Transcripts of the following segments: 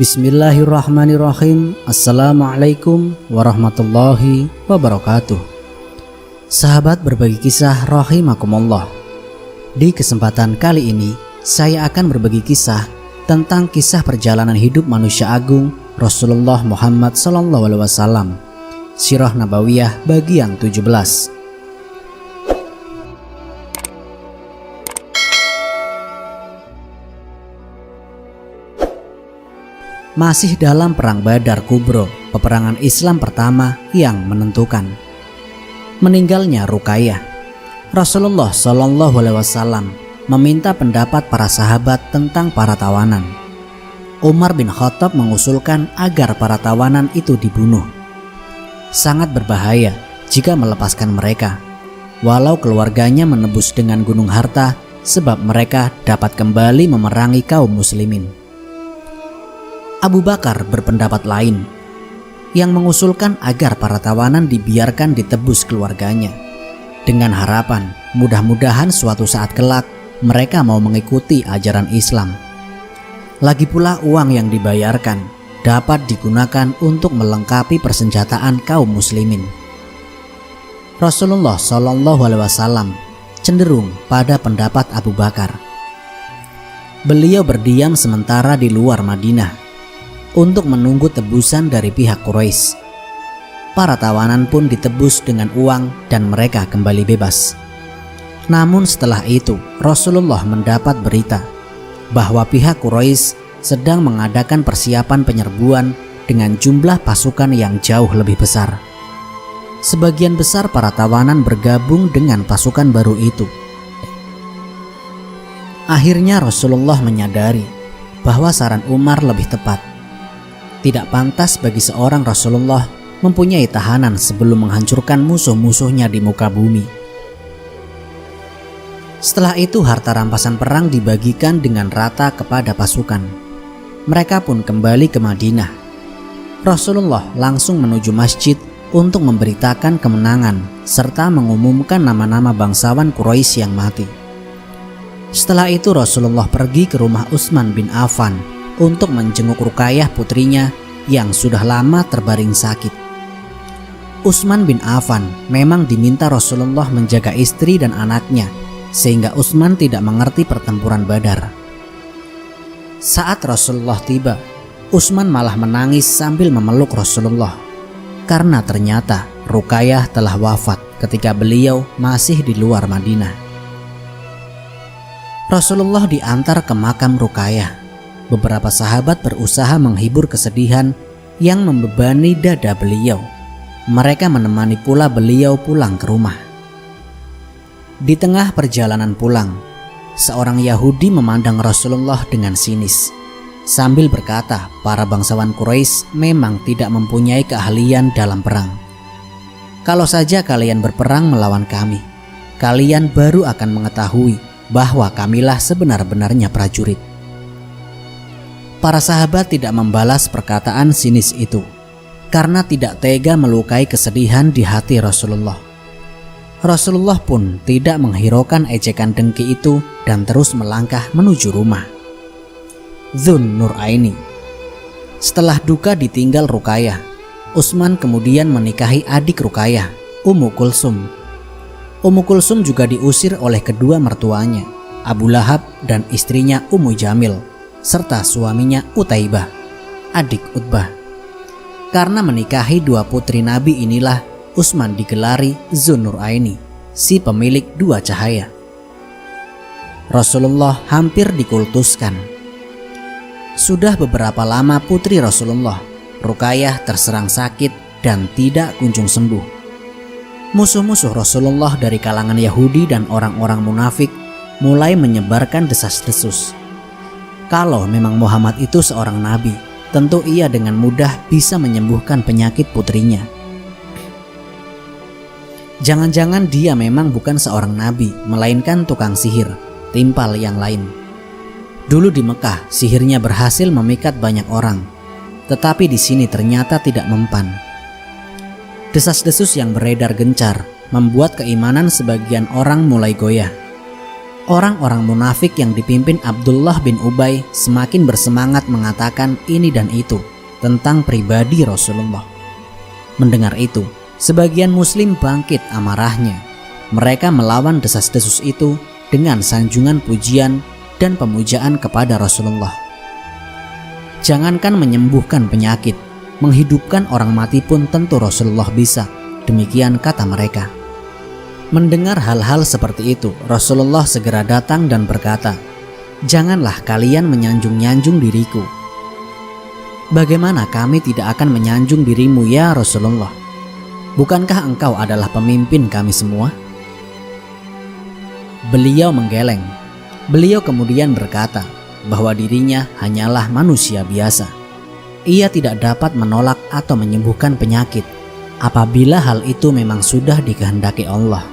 Bismillahirrahmanirrahim. Assalamualaikum warahmatullahi wabarakatuh. Sahabat berbagi kisah rahimakumullah. Di kesempatan kali ini saya akan berbagi kisah tentang kisah perjalanan hidup manusia agung Rasulullah Muhammad SAW. Sirah Nabawiyah bagian 17. Masih dalam perang Badar Kubro, peperangan Islam pertama yang menentukan. Meninggalnya Ruqayyah, Rasulullah SAW meminta pendapat para sahabat tentang para tawanan. Umar bin Khattab mengusulkan agar para tawanan itu dibunuh. Sangat berbahaya jika melepaskan mereka, walau keluarganya menebus dengan gunung harta, sebab mereka dapat kembali memerangi kaum muslimin. Abu Bakar berpendapat lain, yang mengusulkan agar para tawanan dibiarkan ditebus keluarganya, dengan harapan mudah-mudahan suatu saat kelak mereka mau mengikuti ajaran Islam. Lagi pula uang yang dibayarkan dapat digunakan untuk melengkapi persenjataan kaum muslimin. Rasulullah SAW cenderung pada pendapat Abu Bakar. Beliau berdiam sementara di luar Madinah untuk menunggu tebusan dari pihak Quraisy. Para tawanan pun ditebus dengan uang dan mereka kembali bebas. Namun setelah itu Rasulullah mendapat berita bahwa pihak Quraisy sedang mengadakan persiapan penyerbuan dengan jumlah pasukan yang jauh lebih besar. Sebagian besar para tawanan bergabung dengan pasukan baru itu. Akhirnya Rasulullah menyadari bahwa saran Umar lebih tepat. Tidak pantas bagi seorang Rasulullah mempunyai tahanan sebelum menghancurkan musuh-musuhnya di muka bumi. Setelah itu harta rampasan perang dibagikan dengan rata kepada pasukan. Mereka pun kembali ke Madinah. Rasulullah langsung menuju masjid untuk memberitakan kemenangan serta mengumumkan nama-nama bangsawan Quraisy yang mati. Setelah itu Rasulullah pergi ke rumah Utsman bin Affan untuk menjenguk Ruqayyah putrinya yang sudah lama terbaring sakit. Utsman bin Affan memang diminta Rasulullah menjaga istri dan anaknya, sehingga Utsman tidak mengerti pertempuran Badar. Saat Rasulullah tiba, Utsman malah menangis sambil memeluk Rasulullah, karena ternyata Ruqayyah telah wafat ketika beliau masih di luar Madinah. Rasulullah diantar ke makam Ruqayyah. Beberapa sahabat berusaha menghibur kesedihan yang membebani dada beliau. Mereka menemani pula beliau pulang ke rumah. Di tengah perjalanan pulang, seorang Yahudi memandang Rasulullah dengan sinis, sambil berkata para bangsawan Quraisy memang tidak mempunyai keahlian dalam perang. Kalau saja kalian berperang melawan kami, kalian baru akan mengetahui bahwa kamilah sebenar-benarnya prajurit. Para sahabat tidak membalas perkataan sinis itu karena tidak tega melukai kesedihan di hati Rasulullah. Rasulullah pun tidak menghiraukan ejekan dengki itu dan terus melangkah menuju rumah Dzun Nuraini. Setelah duka ditinggal Ruqayyah, Utsman kemudian menikahi adik Ruqayyah, Ummu Kulsum. Ummu Kulsum juga diusir oleh kedua mertuanya, Abu Lahab dan istrinya Ummu Jamil, serta suaminya Utaibah, adik Utbah. Karena menikahi dua putri Nabi inilah Utsman digelari Dzun Nuraini, si pemilik dua cahaya. Rasulullah hampir dikultuskan. Sudah beberapa lama putri Rasulullah, Ruqayyah, terserang sakit dan tidak kunjung sembuh. Musuh-musuh Rasulullah dari kalangan Yahudi dan orang-orang munafik mulai menyebarkan desas-desus. Kalau memang Muhammad itu seorang nabi, tentu ia dengan mudah bisa menyembuhkan penyakit putrinya. Jangan-jangan dia memang bukan seorang nabi, melainkan tukang sihir, timpal yang lain. Dulu di Mekah, sihirnya berhasil memikat banyak orang, tetapi di sini ternyata tidak mempan. Desas-desus yang beredar gencar membuat keimanan sebagian orang mulai goyah. Orang-orang munafik yang dipimpin Abdullah bin Ubay semakin bersemangat mengatakan ini dan itu tentang pribadi Rasulullah. Mendengar itu, sebagian muslim bangkit amarahnya. Mereka melawan desas-desus itu dengan sanjungan pujian dan pemujaan kepada Rasulullah. Jangankan menyembuhkan penyakit, menghidupkan orang mati pun tentu Rasulullah bisa. Demikian kata mereka. Mendengar hal-hal seperti itu, Rasulullah segera datang dan berkata, "Janganlah kalian menyanjung-nyanjung diriku. Bagaimana kami tidak akan menyanjung dirimu ya Rasulullah? Bukankah engkau adalah pemimpin kami semua?" Beliau menggeleng. Beliau kemudian berkata bahwa dirinya hanyalah manusia biasa. Ia tidak dapat menolak atau menyembuhkan penyakit apabila hal itu memang sudah dikehendaki Allah.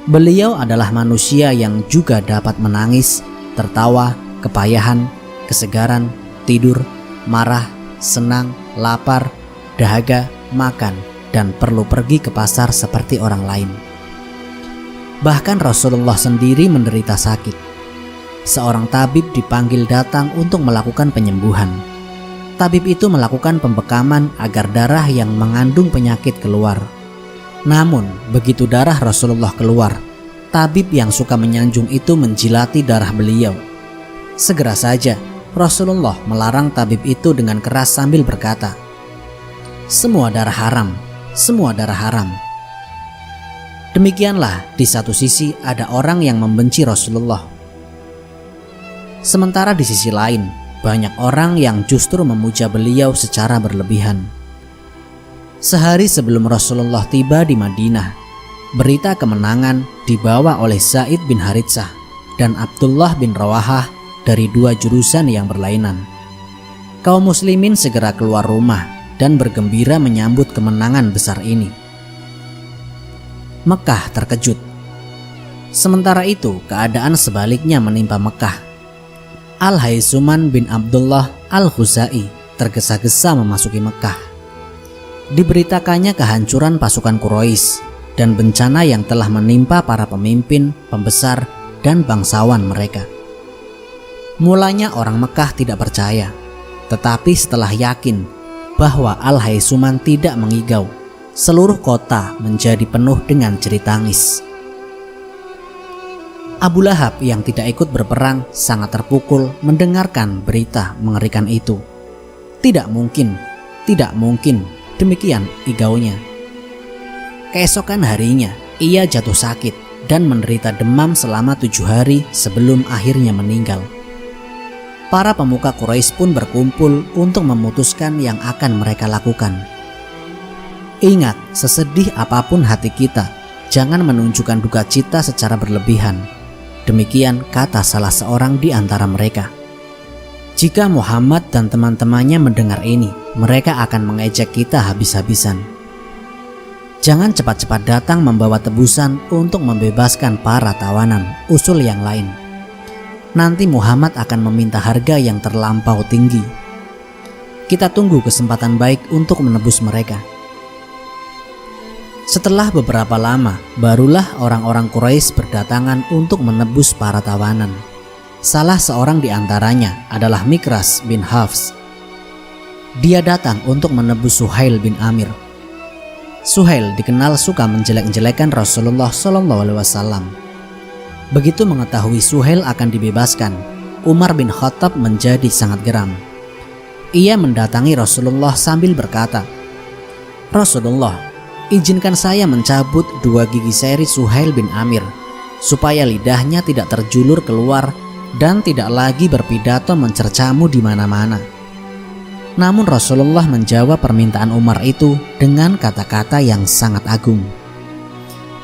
Beliau adalah manusia yang juga dapat menangis, tertawa, kepayahan, kesegaran, tidur, marah, senang, lapar, dahaga, makan, dan perlu pergi ke pasar seperti orang lain. Bahkan Rasulullah sendiri menderita sakit. Seorang tabib dipanggil datang untuk melakukan penyembuhan. Tabib itu melakukan pembekaman agar darah yang mengandung penyakit keluar. Namun, begitu darah Rasulullah keluar, tabib yang suka menyanjung itu menjilati darah beliau. Segera saja, Rasulullah melarang tabib itu dengan keras sambil berkata, "Semua darah haram, semua darah haram." Demikianlah, di satu sisi ada orang yang membenci Rasulullah. Sementara di sisi lain, banyak orang yang justru memuja beliau secara berlebihan. Sehari sebelum Rasulullah tiba di Madinah, berita kemenangan dibawa oleh Zaid bin Haritsah dan Abdullah bin Rawahah dari dua jurusan yang berlainan. Kaum muslimin segera keluar rumah dan bergembira menyambut kemenangan besar ini. Mekah terkejut. Sementara itu, keadaan sebaliknya menimpa Mekah. Al-Haitsuman bin Abdullah Al-Khuzai tergesa-gesa memasuki Mekah. Diberitakannya kehancuran pasukan Quraisy dan bencana yang telah menimpa para pemimpin, pembesar, dan bangsawan mereka. Mulanya orang Mekah tidak percaya, tetapi setelah yakin bahwa Al-Haitsuman tidak mengigau, seluruh kota menjadi penuh dengan jerit tangis. Abu Lahab yang tidak ikut berperang sangat terpukul mendengarkan berita mengerikan itu. Tidak mungkin, demikian igaunya. Keesokan harinya, ia jatuh sakit dan menderita demam selama 7 hari sebelum akhirnya meninggal. Para pemuka Quraisy pun berkumpul untuk memutuskan yang akan mereka lakukan. Ingat, sesedih apapun hati kita, jangan menunjukkan duka cita secara berlebihan. Demikian kata salah seorang di antara mereka. Jika Muhammad dan teman-temannya mendengar ini, mereka akan mengejek kita habis-habisan. Jangan cepat-cepat datang membawa tebusan untuk membebaskan para tawanan, usul yang lain. Nanti Muhammad akan meminta harga yang terlampau tinggi. Kita tunggu kesempatan baik untuk menebus mereka. Setelah beberapa lama, barulah orang-orang Quraisy berdatangan untuk menebus para tawanan. Salah seorang di antaranya adalah Mikras bin Hafs. Dia datang untuk menebus Suhail bin Amir. Suhail dikenal suka menjelek-jelekan Rasulullah SAW. Begitu mengetahui Suhail akan dibebaskan, Umar bin Khattab menjadi sangat geram. Ia mendatangi Rasulullah sambil berkata, "Rasulullah, izinkan saya mencabut 2 gigi seri Suhail bin Amir, supaya lidahnya tidak terjulur keluar dan tidak lagi berpidato mencercamu di mana-mana." Namun Rasulullah menjawab permintaan Umar itu dengan kata-kata yang sangat agung.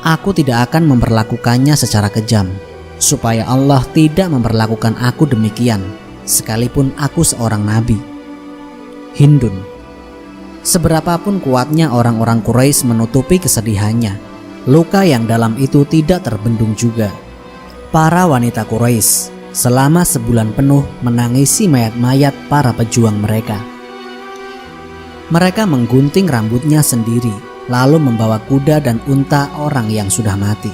"Aku tidak akan memperlakukannya secara kejam, supaya Allah tidak memperlakukan aku demikian, sekalipun aku seorang nabi." Hindun. Seberapapun kuatnya orang-orang Quraisy menutupi kesedihannya, luka yang dalam itu tidak terbendung juga. Para wanita Quraisy selama sebulan penuh menangisi mayat-mayat para pejuang mereka. Mereka menggunting rambutnya sendiri, lalu membawa kuda dan unta orang yang sudah mati.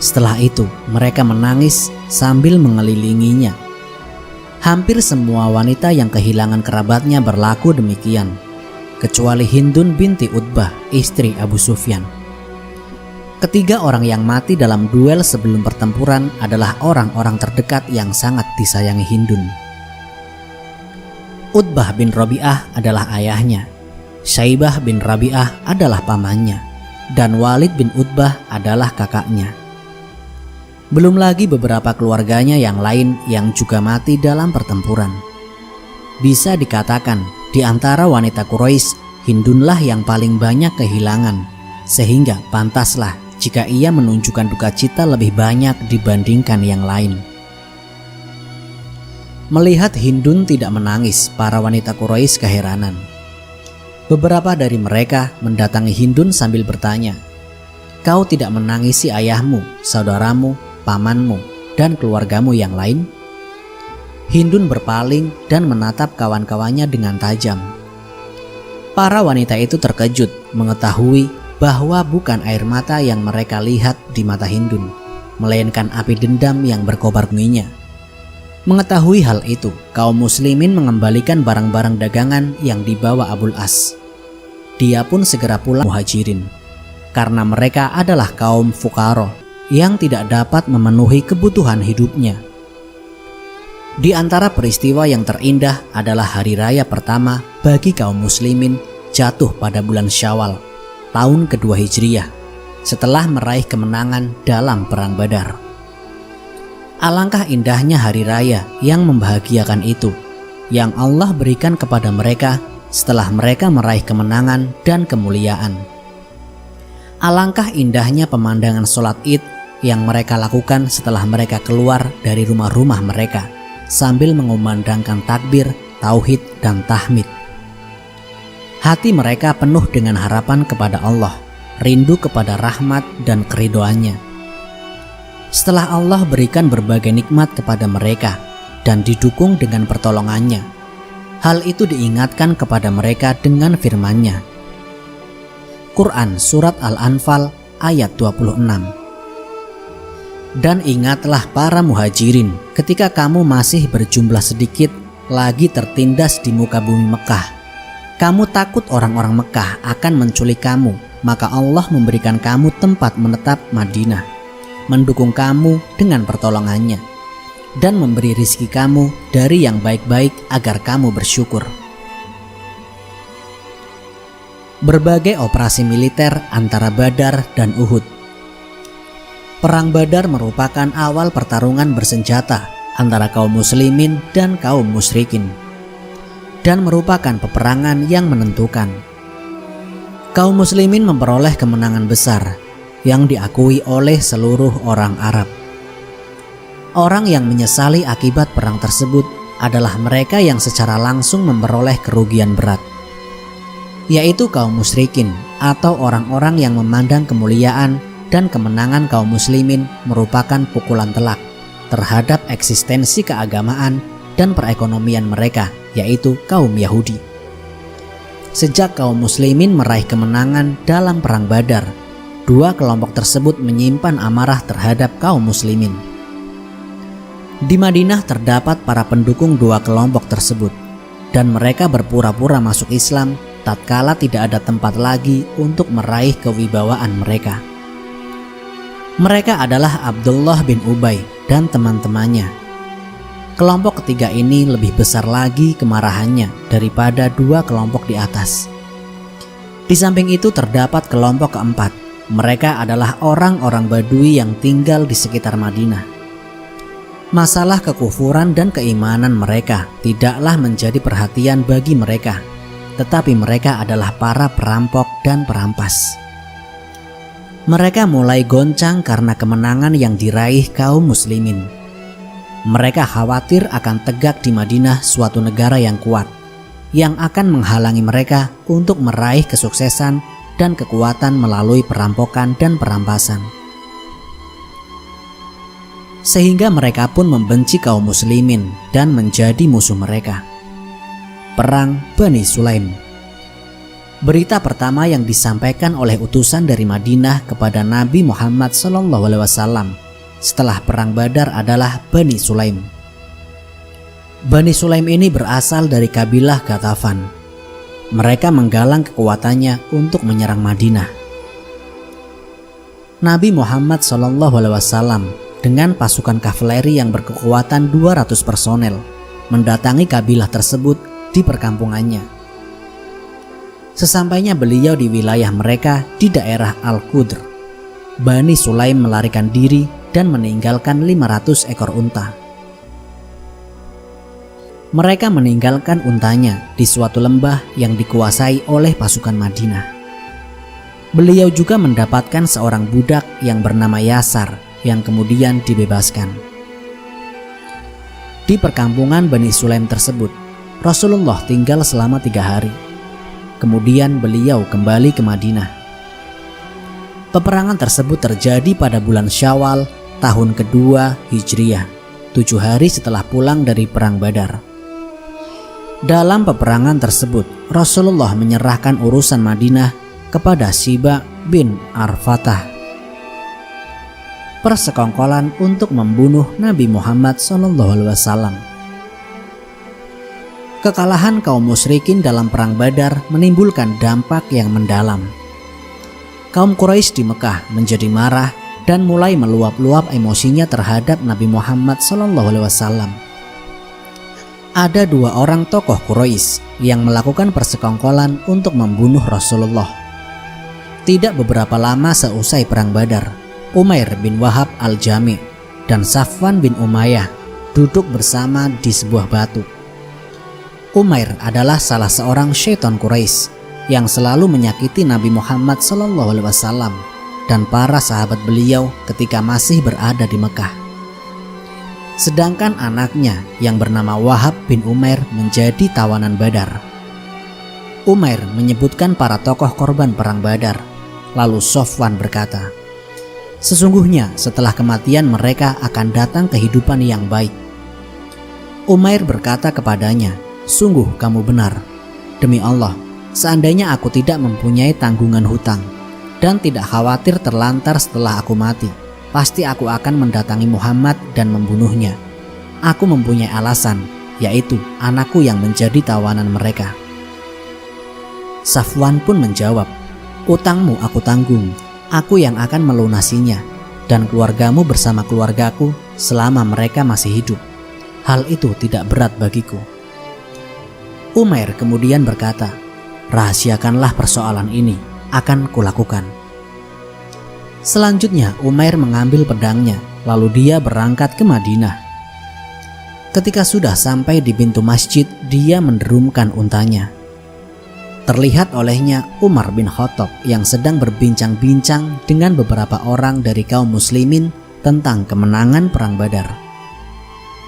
Setelah itu mereka menangis sambil mengelilinginya. Hampir semua wanita yang kehilangan kerabatnya berlaku demikian, kecuali Hindun binti Utbah, istri Abu Sufyan. Ketiga orang yang mati dalam duel sebelum pertempuran adalah orang-orang terdekat yang sangat disayangi Hindun. Utbah bin Rabi'ah adalah ayahnya, Syaibah bin Rabi'ah adalah pamannya, dan Walid bin Utbah adalah kakaknya. Belum lagi beberapa keluarganya yang lain yang juga mati dalam pertempuran. Bisa dikatakan di antara wanita Quraisy, Hindunlah yang paling banyak kehilangan, sehingga pantaslah jika ia menunjukkan duka cita lebih banyak dibandingkan yang lain. Melihat Hindun tidak menangis, para wanita Quraisy keheranan. Beberapa dari mereka mendatangi Hindun sambil bertanya, "Kau tidak menangisi ayahmu, saudaramu, pamanmu, dan keluargamu yang lain?" Hindun berpaling dan menatap kawan-kawannya dengan tajam. Para wanita itu terkejut mengetahui bahwa bukan air mata yang mereka lihat di mata Hindun, melainkan api dendam yang berkobar bunyinya. Mengetahui hal itu, kaum muslimin mengembalikan barang-barang dagangan yang dibawa Abul As. Dia pun segera pulang Muhajirin, karena mereka adalah kaum fukara yang tidak dapat memenuhi kebutuhan hidupnya. Di antara peristiwa yang terindah adalah hari raya pertama bagi kaum muslimin jatuh pada bulan Syawal, tahun kedua Hijriyah, setelah meraih kemenangan dalam Perang Badar. Alangkah indahnya hari raya yang membahagiakan itu, yang Allah berikan kepada mereka setelah mereka meraih kemenangan dan kemuliaan. Alangkah indahnya pemandangan sholat Id yang mereka lakukan setelah mereka keluar dari rumah-rumah mereka, sambil mengumandangkan takbir, tauhid, dan tahmid. Hati mereka penuh dengan harapan kepada Allah, rindu kepada rahmat dan keridhoannya. Setelah Allah berikan berbagai nikmat kepada mereka dan didukung dengan pertolongannya, hal itu diingatkan kepada mereka dengan firman-Nya. Quran Surat Al-Anfal ayat 26. Dan ingatlah para muhajirin ketika kamu masih berjumlah sedikit lagi tertindas di muka bumi Mekah. Kamu takut orang-orang Mekah akan menculik kamu, maka Allah memberikan kamu tempat menetap Madinah, mendukung kamu dengan pertolongannya, dan memberi rizki kamu dari yang baik-baik agar kamu bersyukur. Berbagai operasi militer antara Badar dan Uhud. Perang Badar merupakan awal pertarungan bersenjata antara kaum muslimin dan kaum musyrikin, dan merupakan peperangan yang menentukan. Kaum muslimin memperoleh kemenangan besar yang diakui oleh seluruh orang Arab. Orang yang menyesali akibat perang tersebut adalah mereka yang secara langsung memperoleh kerugian berat, yaitu kaum musyrikin atau orang-orang yang memandang kemuliaan dan kemenangan kaum muslimin merupakan pukulan telak terhadap eksistensi keagamaan dan perekonomian mereka, yaitu kaum Yahudi. Sejak kaum muslimin meraih kemenangan dalam perang Badar, dua kelompok tersebut menyimpan amarah terhadap kaum muslimin. Di Madinah terdapat para pendukung dua kelompok tersebut, dan mereka berpura-pura masuk Islam tatkala tidak ada tempat lagi untuk meraih kewibawaan mereka. Mereka adalah Abdullah bin Ubay dan teman-temannya. Kelompok ketiga ini lebih besar lagi kemarahannya daripada dua kelompok di atas. Di samping itu terdapat kelompok keempat. Mereka adalah orang-orang Badui yang tinggal di sekitar Madinah. Masalah kekufuran dan keimanan mereka tidaklah menjadi perhatian bagi mereka, tetapi mereka adalah para perampok dan perampas. Mereka mulai goncang karena kemenangan yang diraih kaum muslimin. Mereka khawatir akan tegak di Madinah suatu negara yang kuat, yang akan menghalangi mereka untuk meraih kesuksesan dan kekuatan melalui perampokan dan perampasan. Sehingga mereka pun membenci kaum muslimin dan menjadi musuh mereka. Perang Bani Sulaim. Berita pertama yang disampaikan oleh utusan dari Madinah kepada Nabi Muhammad SAW setelah perang Badar adalah Bani Sulaim. Bani Sulaim ini berasal dari kabilah Ghatafan. Mereka menggalang kekuatannya untuk menyerang Madinah. Nabi Muhammad SAW dengan pasukan kavaleri yang berkekuatan 200 personel mendatangi kabilah tersebut di perkampungannya. Sesampainya beliau di wilayah mereka di daerah Al-Qudr, Bani Sulaim melarikan diri dan meninggalkan 500 ekor unta. Mereka meninggalkan untanya di suatu lembah yang dikuasai oleh pasukan Madinah. Beliau juga mendapatkan seorang budak yang bernama Yasar yang kemudian dibebaskan. Di perkampungan Bani Sulaim tersebut, Rasulullah tinggal selama 3 hari. Kemudian beliau kembali ke Madinah. Peperangan tersebut terjadi pada bulan Syawal tahun kedua Hijriyah, 7 hari setelah pulang dari perang Badar. Dalam peperangan tersebut, Rasulullah menyerahkan urusan Madinah kepada Siba bin Arfatah. Persekongkolan untuk membunuh Nabi Muhammad SAW. Kekalahan kaum musyrikin dalam perang Badar menimbulkan dampak yang mendalam. Kaum Quraisy di Mekah menjadi marah dan mulai meluap-luap emosinya terhadap Nabi Muhammad SAW. Ada 2 orang tokoh Quraisy yang melakukan persekongkolan untuk membunuh Rasulullah. Tidak beberapa lama seusai perang Badar, Umair bin Wahab al-Jami' dan Safwan bin Umayyah duduk bersama di sebuah batu. Umair adalah salah seorang syaitan Quraisy yang selalu menyakiti Nabi Muhammad SAW dan para sahabat beliau ketika masih berada di Mekah. Sedangkan anaknya yang bernama Wahab bin Umair menjadi tawanan Badar. Umair menyebutkan para tokoh korban perang Badar. Lalu Safwan berkata, "Sesungguhnya setelah kematian mereka akan datang kehidupan yang baik." Umair berkata kepadanya, "Sungguh kamu benar. Demi Allah, seandainya aku tidak mempunyai tanggungan hutang dan tidak khawatir terlantar setelah aku mati, pasti aku akan mendatangi Muhammad dan membunuhnya. Aku mempunyai alasan, yaitu anakku yang menjadi tawanan mereka." Safwan pun menjawab, "Utangmu aku tanggung, aku yang akan melunasinya, dan keluargamu bersama keluargaku selama mereka masih hidup. Hal itu tidak berat bagiku." Umair kemudian berkata, "Rahasiakanlah persoalan ini, akan kulakukan." Selanjutnya Umair mengambil pedangnya, lalu dia berangkat ke Madinah. Ketika sudah sampai di pintu masjid, dia menderumkan untanya. Terlihat olehnya Umar bin Khattab yang sedang berbincang-bincang dengan beberapa orang dari kaum muslimin tentang kemenangan perang Badar.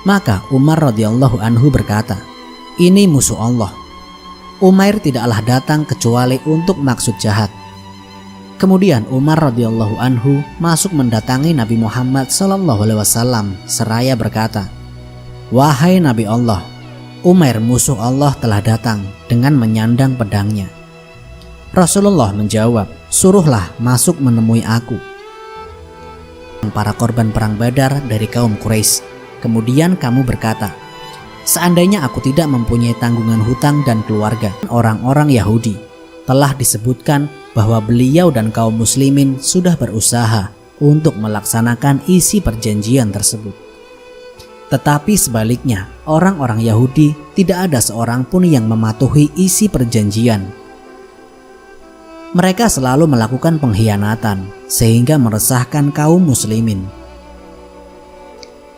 Maka Umar radhiyallahu anhu berkata, "Ini musuh Allah. Umair tidaklah datang kecuali untuk maksud jahat." Kemudian Umar radhiyallahu anhu masuk mendatangi Nabi Muhammad SAW seraya berkata, "Wahai Nabi Allah, Umair musuh Allah telah datang dengan menyandang pedangnya." Rasulullah menjawab, "Suruhlah masuk menemui aku." Para korban perang Badar dari kaum Quraisy. Kemudian kamu berkata, "Seandainya aku tidak mempunyai tanggungan hutang dan keluarga." Orang-orang Yahudi telah disebutkan bahwa beliau dan kaum muslimin sudah berusaha untuk melaksanakan isi perjanjian tersebut. Tetapi sebaliknya, orang-orang Yahudi tidak ada seorang pun yang mematuhi isi perjanjian. Mereka selalu melakukan pengkhianatan sehingga meresahkan kaum muslimin.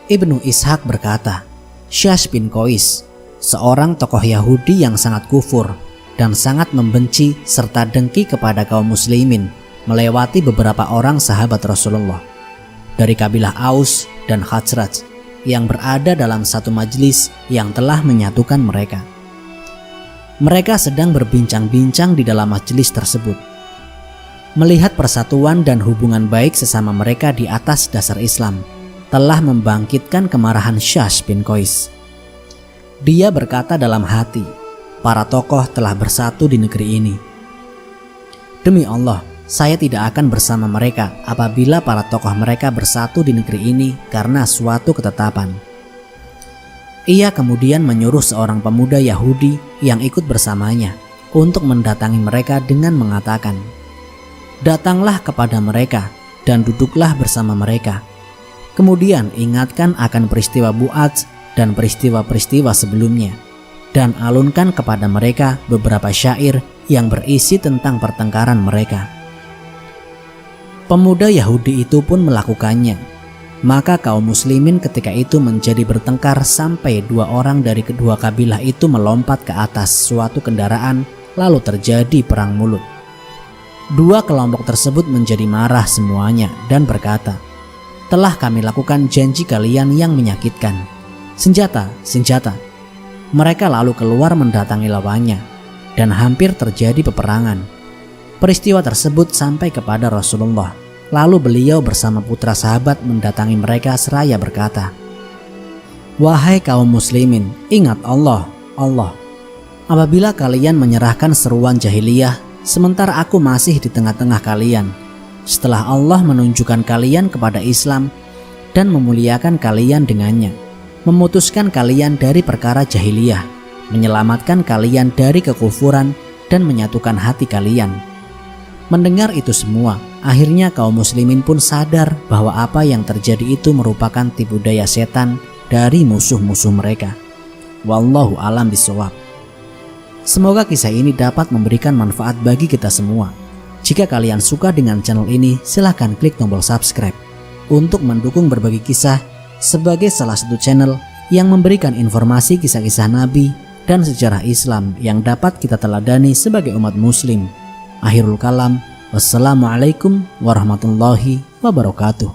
Ibnu Ishaq berkata, Syash bin Qais, seorang tokoh Yahudi yang sangat kufur dan sangat membenci serta dengki kepada kaum muslimin, melewati beberapa orang sahabat Rasulullah dari kabilah Aus dan Khazraj yang berada dalam satu majelis yang telah menyatukan mereka. Mereka sedang berbincang-bincang di dalam majelis tersebut. Melihat persatuan dan hubungan baik sesama mereka di atas dasar Islam telah membangkitkan kemarahan Syash bin Qais. Dia berkata dalam hati, para tokoh telah bersatu di negeri ini. Demi Allah, saya tidak akan bersama mereka apabila para tokoh mereka bersatu di negeri ini karena suatu ketetapan. Ia kemudian menyuruh seorang pemuda Yahudi yang ikut bersamanya untuk mendatangi mereka dengan mengatakan, "Datanglah kepada mereka dan duduklah bersama mereka. Kemudian ingatkan akan peristiwa Bu'ats dan peristiwa-peristiwa sebelumnya, dan alunkan kepada mereka beberapa syair yang berisi tentang pertengkaran mereka." Pemuda Yahudi itu pun melakukannya. Maka kaum muslimin ketika itu menjadi bertengkar sampai 2 orang dari kedua kabilah itu melompat ke atas suatu kendaraan, lalu terjadi perang mulut. 2 kelompok tersebut menjadi marah semuanya dan berkata, "Telah kami lakukan janji kalian yang menyakitkan. Senjata, senjata." Mereka lalu keluar mendatangi lawannya dan hampir terjadi peperangan. Peristiwa tersebut sampai kepada Rasulullah. Lalu beliau bersama putra sahabat mendatangi mereka seraya berkata, "Wahai kaum muslimin, ingat Allah, Allah. Apabila kalian menyerahkan seruan jahiliyah, sementara aku masih di tengah-tengah kalian, setelah Allah menunjukkan kalian kepada Islam dan memuliakan kalian dengannya, memutuskan kalian dari perkara jahiliyah, menyelamatkan kalian dari kekufuran dan menyatukan hati kalian." Mendengar itu semua, akhirnya kaum muslimin pun sadar bahwa apa yang terjadi itu merupakan tipu daya setan dari musuh-musuh mereka. Wallahu a'lam bishawab. Semoga kisah ini dapat memberikan manfaat bagi kita semua. Jika kalian suka dengan channel ini, silahkan klik tombol subscribe untuk mendukung berbagi kisah sebagai salah satu channel yang memberikan informasi kisah-kisah Nabi dan sejarah Islam yang dapat kita teladani sebagai umat muslim. Akhirul kalam, wassalamualaikum warahmatullahi wabarakatuh.